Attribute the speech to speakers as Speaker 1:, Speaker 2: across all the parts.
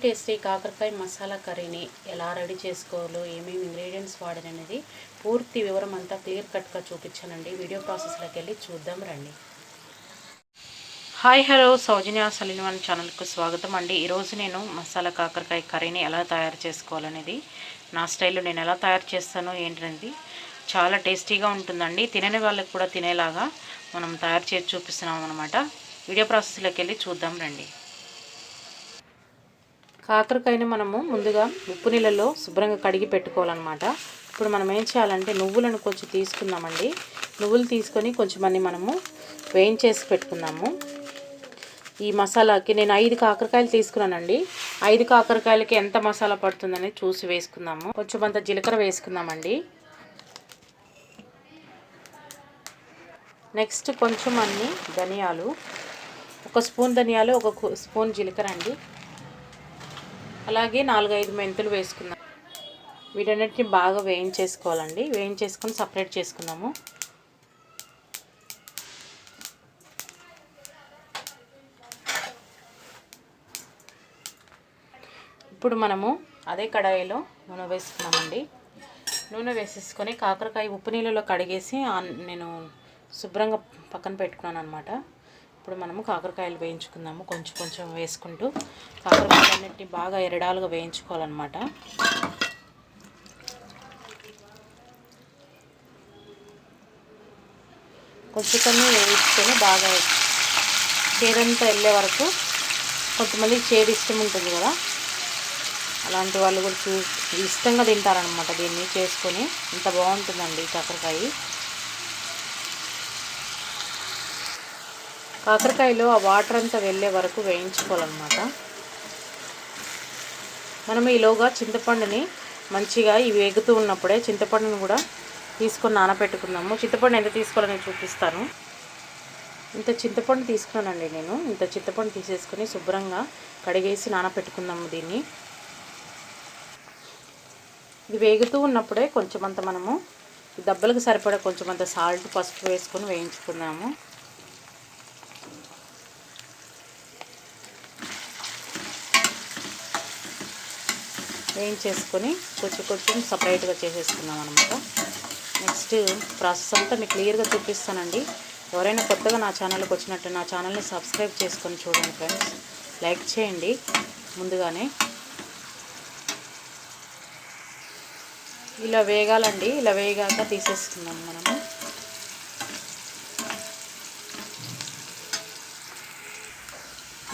Speaker 1: Tasty కాకరకాయ మసాలా కర్రీని ఎలా రెడీ చేసుకోవాలో, ఏమేమి ఇంగ్రీడియంట్స్ వాడారనేది పూర్తి వివరం అంతా క్లియర్ కట్గా చూపించానండి. వీడియో ప్రాసెస్లోకి వెళ్ళి చూద్దాం రండి. హాయ్ హలో, సౌజన్య సలీన్ ఛానల్కు స్వాగతం అండి. ఈరోజు నేను మసాలా కాకరకాయ కర్రీని ఎలా తయారు చేసుకోవాలనేది నా స్టైల్లో నేను ఎలా తయారు చేస్తానో ఏంటనేది చాలా టేస్టీగా ఉంటుందండి. తినని వాళ్ళకి కూడా తినేలాగా మనం తయారు చేసి చూపిస్తున్నాం అనమాట. వీడియో ప్రాసెస్లోకి వెళ్ళి చూద్దాం రండి. కాకరకాయని మనము ముందుగా ఉప్పు నీళ్ళలో శుభ్రంగా కడిగి పెట్టుకోవాలన్నమాట. ఇప్పుడు మనం ఏం చేయాలంటే నువ్వులను కొంచెం తీసుకుందామండి. నువ్వులు తీసుకొని కొంచెం మనము వేయించేసి పెట్టుకుందాము. ఈ మసాలాకి నేను 5 కాకరకాయలు తీసుకున్నానండి. 5 కాకరకాయలకి ఎంత మసాలా పడుతుందని చూసి వేసుకుందాము. కొంచెం అంత జీలకర్ర వేసుకుందామండి. నెక్స్ట్ కొంచెం అన్ని ధనియాలు, 1 స్పూన్ ధనియాలు, 1 స్పూన్ జీలకర్ర అండి. అలాగే 4-5 మెంతులు వేసుకుందాం. వీటన్నిటిని బాగా వేయించేసుకోవాలండి. వేయించేసుకొని సపరేట్ చేసుకుందాము. ఇప్పుడు మనము అదే కడాయిలో నూనె వేసుకున్నామండి. నూనె వేసేసుకొని కాకరకాయ ఉప్పు నీళ్ళలో కడిగేసి నేను శుభ్రంగా పక్కన పెట్టుకున్నాను అనమాట. ఇప్పుడు మనము కాకరకాయలు వేయించుకుందాము. కొంచెం కొంచెం వేసుకుంటూ కాకరకాయలన్నింటినీ బాగా ఎరడాలుగా వేయించుకోవాలన్నమాట. కొంచెం కొన్ని వేయించుకొని బాగా చేదంతా వెళ్ళే వరకు, కొంతమందికి చేదు ఇష్టం ఉంటుంది కదా, అలాంటి వాళ్ళు కూడా ఇష్టంగా తింటారనమాట. దీన్ని చేసుకొని ఇంత బాగుంటుందండి కాకరకాయ. కాకరకాయలో ఆ వాటర్ అంతా వెళ్ళే వరకు వేయించుకోవాలన్నమాట. మనం ఈలోగా చింతపండుని మంచిగా ఇవి వేగుతూ ఉన్నప్పుడే చింతపండుని కూడా తీసుకొని నానబెట్టుకుందాము. చింతపండు ఎంత తీసుకోవాలని చూపిస్తాను. ఇంత చింతపండు తీసుకున్నానండి నేను. ఇంత చింతపండు తీసేసుకొని శుభ్రంగా కడిగేసి నానబెట్టుకుందాము దీన్ని. ఇది వేగుతూ ఉన్నప్పుడే కొంచెం అంత మనము దెబ్బలకు సరిపడా కొంచెం అంత సాల్ట్, పసుపు వేసుకొని వేయించుకుందాము. వేయించేసుకొని కొంచెం సపరేట్గా చేసేసుకున్నాం అనమాట. నెక్స్ట్ ప్రాసెస్ అంతా మీకు క్లియర్గా చూపిస్తానండి. ఎవరైనా కొత్తగా నా ఛానల్కి వచ్చినట్టు నా ఛానల్ని సబ్స్క్రైబ్ చేసుకొని చూడండి ఫ్రెండ్స్. లైక్ చేయండి ముందుగానే. ఇలా వేగాలండి. ఇలా వేగాక తీసేసుకుందాం మనము.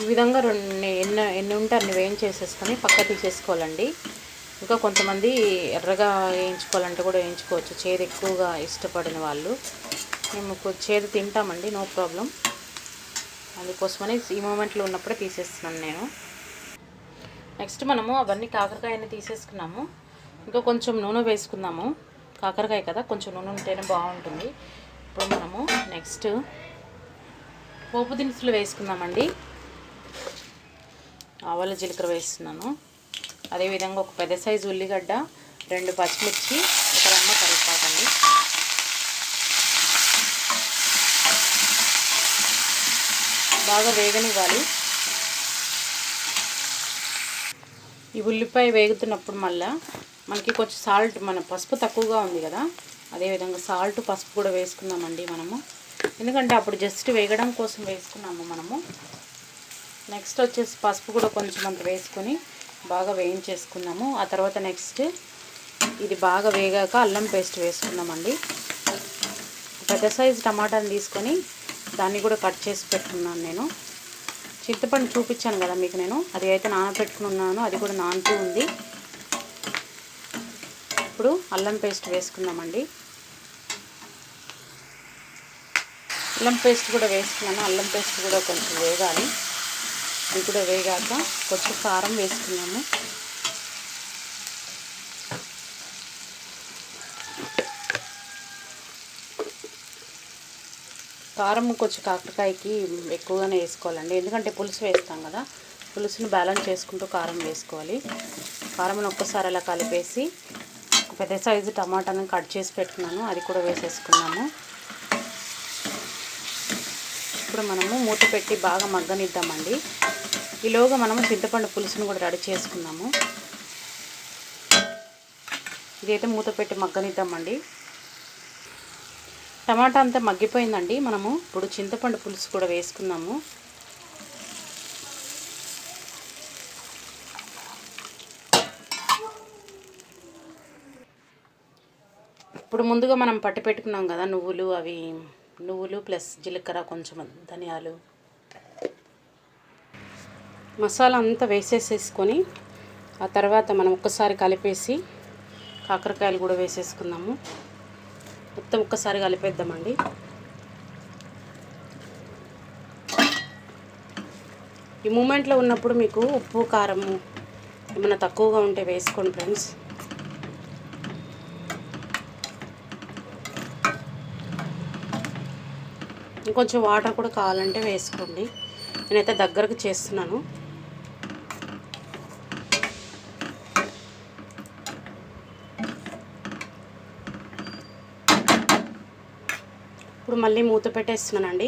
Speaker 1: ఈ విధంగా ఎన్ని ఉంటే అన్ని వేయించేసేసుకొని పక్క తీసేసుకోవాలండి. ఇంకా కొంతమంది ఎర్రగా వేయించుకోవాలంటే కూడా వేయించుకోవచ్చు, చేదు ఎక్కువగా ఇష్టపడిన వాళ్ళు. మేము చేదు తింటామండి, నో ప్రాబ్లం. అందుకోసమని ఈ మూమెంట్లో ఉన్నప్పుడే తీసేస్తున్నాను నేను. నెక్స్ట్ మనము అవన్నీ కాకరకాయని తీసేసుకున్నాము. ఇంకా కొంచెం నూనె వేసుకుందాము. కాకరకాయ కదా, కొంచెం నూనె ఉంటేనే బాగుంటుంది. ఇప్పుడు మనము నెక్స్ట్ పోపు దినుసులు వేసుకుందామండి. ఆవాల జీలకర్ర వేస్తున్నాను. అదేవిధంగా ఒక పెద్ద సైజు ఉల్లిగడ్డ, 2 పచ్చిమిర్చి, 1 రెమ్మ కరివేపాకండి. బాగా వేగనివ్వాలి. ఈ ఉల్లిపాయ వేగుతున్నప్పుడు మళ్ళీ మనకి కొంచెం సాల్ట్, మన పసుపు తక్కువగా ఉంది కదా, అదేవిధంగా సాల్ట్, పసుపు కూడా వేసుకుందామండి మనము. ఎందుకంటే అప్పుడు జస్ట్ వేగడం కోసం వేసుకున్నాము మనము. నెక్స్ట్ వచ్చేసి పసుపు కూడా కొంచెం అంత వేసుకొని బాగా వేయించేసుకున్నాము. ఆ తర్వాత నెక్స్ట్ ఇది బాగా వేగాక అల్లం పేస్ట్ వేసుకుందామండి. పెద్ద సైజు టమాటాని తీసుకొని దాన్ని కూడా కట్ చేసి పెట్టుకున్నాను నేను. చింతపండు చూపించాను కదా మీకు నేను, అది అయితే నానబెట్టుకున్నాను, అది కూడా నానుతూ ఉంది. ఇప్పుడు అల్లం పేస్ట్ వేసుకుందామండి. అల్లం పేస్ట్ కూడా వేసుకున్నాను. అల్లం పేస్ట్ కూడా కొంచెం వేగాలి. ఇది కూడా వేగాక కొంచెం కారం వేసుకున్నాము. కారం కొంచెం కాకరకాయకి ఎక్కువగానే వేసుకోవాలండి, ఎందుకంటే పులుసు వేస్తాం కదా. పులుసుని బ్యాలెన్స్ చేసుకుంటూ కారం వేసుకోవాలి. కారంని ఒక్కసారి అలా కలిపేసి పెద్ద సైజు టమాటాను కట్ చేసి పెట్టుకున్నాను, అది కూడా వేసేసుకున్నాము. ఇప్పుడు మనము మూత పెట్టి బాగా మగ్గనిద్దామండి. ఈలోగా మనము చింతపండు పులుసును కూడా రెడీ చేసుకుందాము. ఇదైతే మూత పెట్టి మగ్గనిద్దామండి. టమాటా అంతా మగ్గిపోయిందండి. మనము ఇప్పుడు చింతపండు పులుసు కూడా వేసుకుందాము. ఇప్పుడు ముందుగా మనం పట్టి పెట్టుకున్నాం కదా నువ్వులు ప్లస్ జీలకర్ర, కొంచెం ధనియాలు, మసాలా అంతా వేసేసుకొని ఆ తర్వాత మనం ఒక్కసారి కలిపేసి కాకరకాయలు కూడా వేసేసుకుందాము. మొత్తం ఒక్కసారి కలిపేద్దామండి. ఈ మూమెంట్లో ఉన్నప్పుడు మీకు ఉప్పు కారము ఏమైనా తక్కువగా ఉంటే వేసుకోండి ఫ్రెండ్స్. ఇంకొంచెం వాటర్ కూడా కావాలంటే వేసుకోండి. నేనైతే దగ్గరకు చేస్తున్నాను. ఇప్పుడు మళ్ళీ మూత పెట్టేస్తున్నానండి.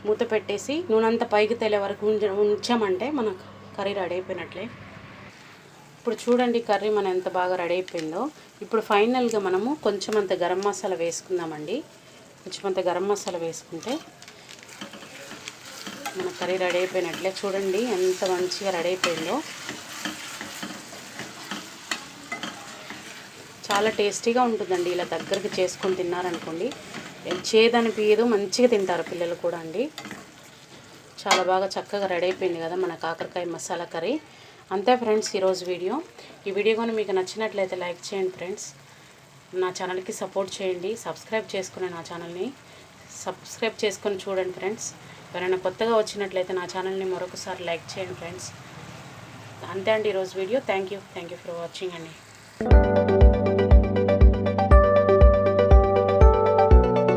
Speaker 1: మూత పెట్టేసి నూనె అంతా పైకి తేలే వరకు ఉంచామంటే మన కర్రీ రెడీ అయిపోయినట్లే. ఇప్పుడు చూడండి కర్రీ మన ఎంత బాగా రెడీ అయిపోయిందో. ఇప్పుడు ఫైనల్గా మనము కొంచెం అంత గరం మసాలా వేసుకుందామండి. కొంచెం అంత గరం మసాలా వేసుకుంటే మన కర్రీ రెడీ అయిపోయినట్లే. చూడండి ఎంత మంచిగా రెడీ అయిపోయిందో. చాలా టేస్టీగా ఉంటుందండి. ఇలా దగ్గరికి చేసుకొని తిన్నారనుకోండి, చేదనిపించదు, మంచిగా తింటారు పిల్లలు కూడా అండి. చాలా బాగా చక్కగా రెడీ అయిపోయింది కదా మన కాకరకాయ మసాలా కర్రీ. అంతే ఫ్రెండ్స్ ఈరోజు వీడియో. ఈ వీడియో కానీ మీకు నచ్చినట్లయితే లైక్ చేయండి ఫ్రెండ్స్. నా ఛానల్కి సపోర్ట్ చేయండి. సబ్స్క్రైబ్ చేసుకుని నా ఛానల్ని సబ్స్క్రైబ్ చేసుకొని చూడండి ఫ్రెండ్స్. ఎవరైనా కొత్తగా వచ్చినట్లయితే నా ఛానల్ని మరొకసారి లైక్ చేయండి ఫ్రెండ్స్. అంతే అండి ఈరోజు video. Thank you for watching అండి.